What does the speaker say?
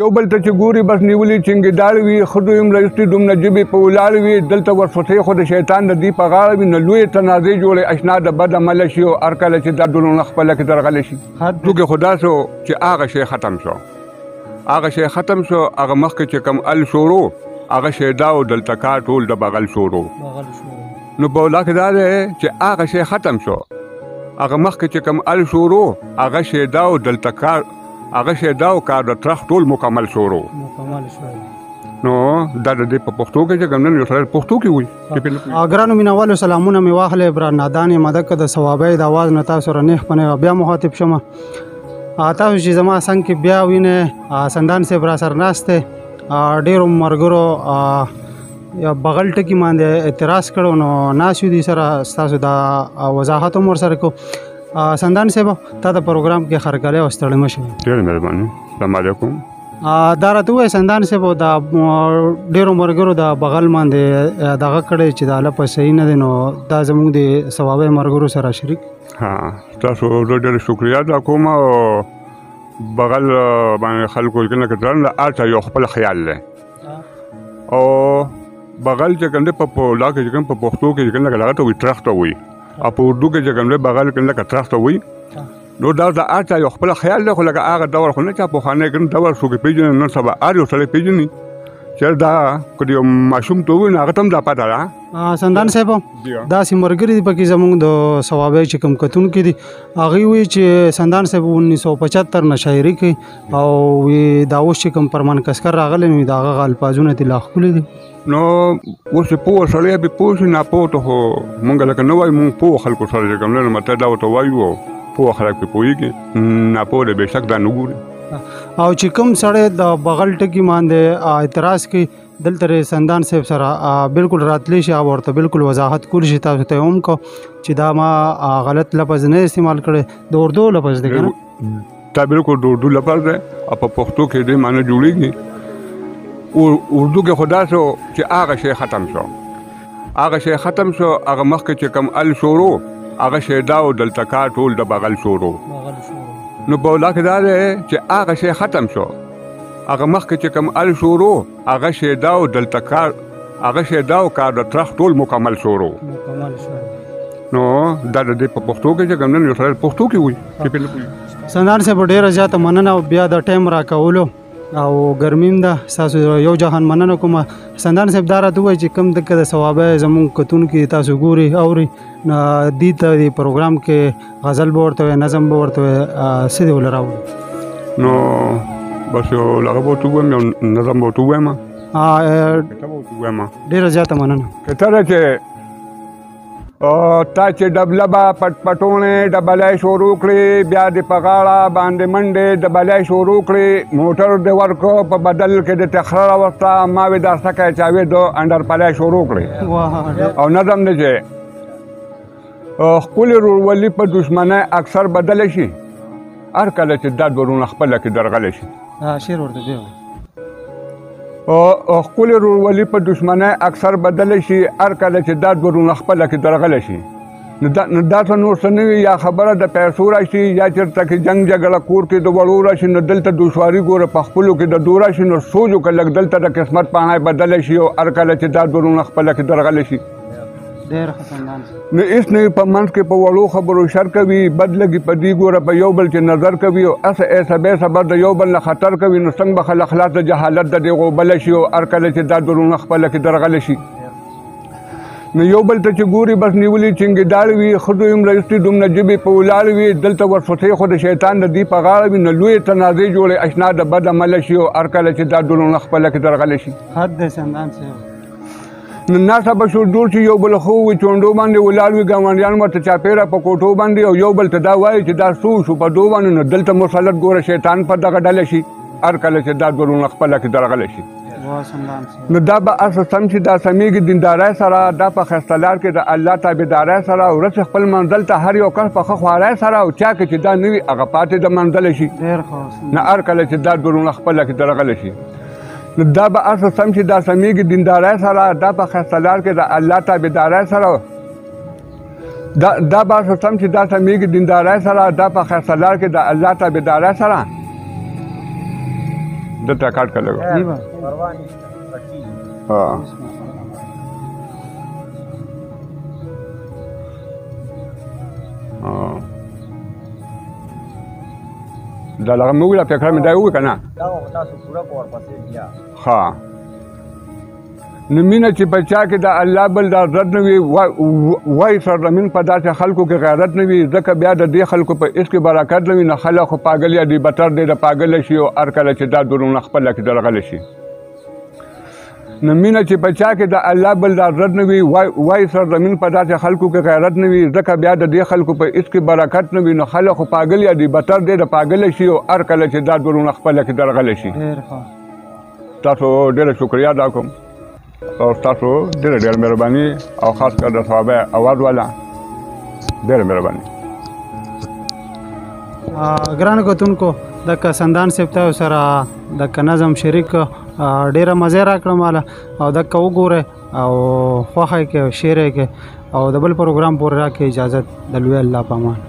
یو بل ته چې ګوري بس نیولي چنګېداړ وي ښه دویم رایستي دومره ژبې په ولاړ وي دلته ورپسې خو د شیطان د دوی په غاړه وي نو لویې تنازع جوړې اشنا د بد عمله شي او هر کله چې دا ډولونه خپله کې درغلی شي توکې خو داسې و چې هغه شی ختم شو هغه مخکې چې کوم ال شروع هغه شی دا و دلته کار ټول د بغل شروع نو په ولا کې دا دی چې هغه شی ختم شو هغه مخکې چې کوم ال شروع هغه شی دا و دلته کار هغه شی دا و کار د ترخ ټول مکمل شروع نو دا د دې په پښتو کې چې کوم نن یو سړی پښتو کې وي ګرانو مینوالو سلامونه مې واخلې ابرار نادان یم ادکه د ثوابۍ د اواز نه تاسو سره نیغ په نیغه بیا مخاطب شم تاسو چې زما څنګ کې بیا وینئ سندان صاحب را سره ناست دی ډېرو ملګرو بغل ټکي باندې اعتراض کړو نو ناست یو دي سره ستاسو دا وضاحت هم ورسره کوو سندان صاحب تا د پروګرام کې خرکلی او ستړی مه شئ ډېره مهرباني السلام علیکم دا راته ووایه سندان صاحب دا ډېرو ملګرو د بغل باندې دغه کړی چې دا هلپه صحیح نه دی نو دا زموږ د ثوابۍ ملګرو سره شریک تاسو ډېر شکریا ادا کوم او بغل باندې خلکو کې نه کتل هر چا یو خپل خیال دی او بغل چې کوم دی په لا کې چې کوم په پښتو کې چې کوم لکه هغه ته وایي ترخ ته وایي او په اردو کې چې کوم دی بغل کې لکه ترخ ته وایي نو دا د هر چا یو خپل خیال دی خو لکه هغه دور خو نه چا پخوانی کوم دور څوک یې پېژني نن سبا هر یو سړی پېژني چې دا که یو ماشوم ته ووایي نو هغه ته هم دا پته ده سندان صاحب داسې ملګري دي پکې زموږ د ثوابۍ چې کوم کتونکي دي هغوی وایي چې سندان صاحب 1975 نه شاعري کوي او دا اوس چې کوم پرمان کسکر راغلی نو د هغه الفاظونه دي لا ښکلي دي نو اوس چې پوه سړی بې پوه شي ناپوه ته خو مونږ لکه نه وایو مونږ پوه خلکو سره چې کوم نه مته دا ورته وایو پوه خلک پې پوهېږي ناپوه دی بېشک دا نه ګوري او چې کوم سړی د بغل ټکي باندې اعتراض کوي دلته سندان صاحب سره بالکل راتلی شي او ورته بالکل وضاحت کولی شي تاسو ته هم کو چې دا ما غلط لفظ نه استعمال کړی د اردو لفظ دی که نه دا بالکل د اردو لفظ دی او په پښتو کې دې معنی جوړېږي اردو کې خو داسې و چې هغه شی ختم شو هغه مخکې چې کوم ال شروع هغه شی دا و دلته کار ټول د بغل شروع نو په ولا کې دا دی چې هغه شی ختم شو هغه مخکې چې کوم ال شروع هغه شی دا و دلته کار د ترخ ټول مکمل شروع نو دا د دې په پښتو کې چې کوم نن یو سړی پښتو کې وایي سندان صاحب ډېره زیاته مننه او بیا د ټایم راکولو او ګرمیم ده ستاسو یو جهان مننه کومه سندان صاحب دا راته ووایي چې کوم دقه د ثوابۍ زموږ کتونکي تاسو ګوري اوري دې ته د پروګرام کې غزل به ورته وایي نظم به ورته وایي څه دې ولې راوړي نو بس یو لغه به ورته ووایم یو نظم به ورته ووایم ډېره زیاته مننه کتره چې تا چې ډبله به پټ پټوڼې ډبلی شروع کړې بیا دې په غاړه باندې منډې ډبلی شروع کړې موټر دې ورکړه په بدل کې د تخره راوسته ما وې دا سکی چاوې د انډر پلی شروع کړې او نظم دی چې ښکلې ورورولي په دشمنۍ اکثر بدله شي هر کله چې دا ورونه خپله کې درغلی شي شعر ورته دی ښکلې ورورولي په دشمنۍ اکثر بدله شي هر کله چې دا ورونه خپله کې درغلی شي نو دا څه نور څه نه وي یا خبره د پیسو راشي یا چېرته کې جنګ جګړه کور کې د وړو راشي نو دلته دشواري ګوره په خپلو کې د دو راشي نو سوچ وکړه لږ دلته د قسمت پاڼی بدله شي او هر کله چې دا ورونه خپله کې درغلی شي نو هېڅ نه وي په منځ کې په وړو خبرو شر کوي بد لګي په دې ګوره په یو بل چې نظر کوي او هسې ایسه بیسه بر د یو بل نه خطر کوي نو څنګه به خلک خلاص د جهالت د دې غوبله شي او هر کله چې دا ورونه خپله کې درغلی شي نو یو بل ته چې ګوري بس نیولي چنګېداړ وي ښه دویم رایستي دومره ژبې په ولاړ وي دلته ورپسې خو د شیطان د دوی په غاړه وي نو لویې تنازع جوړې اشنا د بد عمله شي او هر کله چې دا ورونه خپله کې درغلی شي حد دی سندان صاحب نو ناسه به شو جوړ شي یو بل خو وي چونډو باندې ولاړ وي ګاونډیان ورته چاپېره په کوټو باندې او یو بل ته دا وایي چې دا څو شو په دو باندې نو دلته مسلط ګوره شیطان په دغه ډله شي هر کله چې دا ورونه خپله کې درغلی شي نو دا به هسه سم چې دا سمیږي دیندارۍ سره دا په ښایسته لار کې د الله تابعدارۍ سره او ورسې خپل منزل ته هر یو کس په ښه خوارۍ سره او چا کې چې دا نه وي هغه پاتې د منزله شي نو هر کله چې دا ورونه خپله کې درغلی شي نو دا به هسه سم چې دا سمیږي دیندارۍ سره دا په ښایسته لار کې د الله تابعدارۍ سره دا به هسه سم چې دا سمیږي دیندارۍ سره دا په ښایسته لار کې د الله تابعدارۍ سره دلته کاټ کا لګو ها دا لغه موږ لا فکر مې دا وې کنه دا تاسو پورا پور پسې بیا ها نو مینه چې په چا کې د الله بل دا رد نه وي وای سرزمین په داسې خلکو کې غیرت نه وي ځکه بیا د دې خلکو په اس کې برکت نه وي نه خلک خو پاگل یا دی بتر دی د پاگل شي او هر کله چې دا درونه خپله کې درغلی شي نو مینه چې په چا کې د الله بل دا رد نه وي وای سرزمین په داسې خلکو کې غیرت نه وي ځکه بیا د دې خلکو په اس کې برکت نه وي نو خلک خو پاگل یا دی بتر دی د پاگل شي او هر کله چې دا درونه خپله کې درغلی شي تاسو ډېره شکریا ادا کوم او تاسو ډېره مهرباني او خاص کر د صحابه اواز والا ډېره مهرباني ګران کتونکو د سندان سپتا سره د نظم شریک ډېره مزه راکړه ماله او د اوګورے او خوخه کې شعر کې او د بل پروګرام پورې راکې اجازه د لوی الله پامان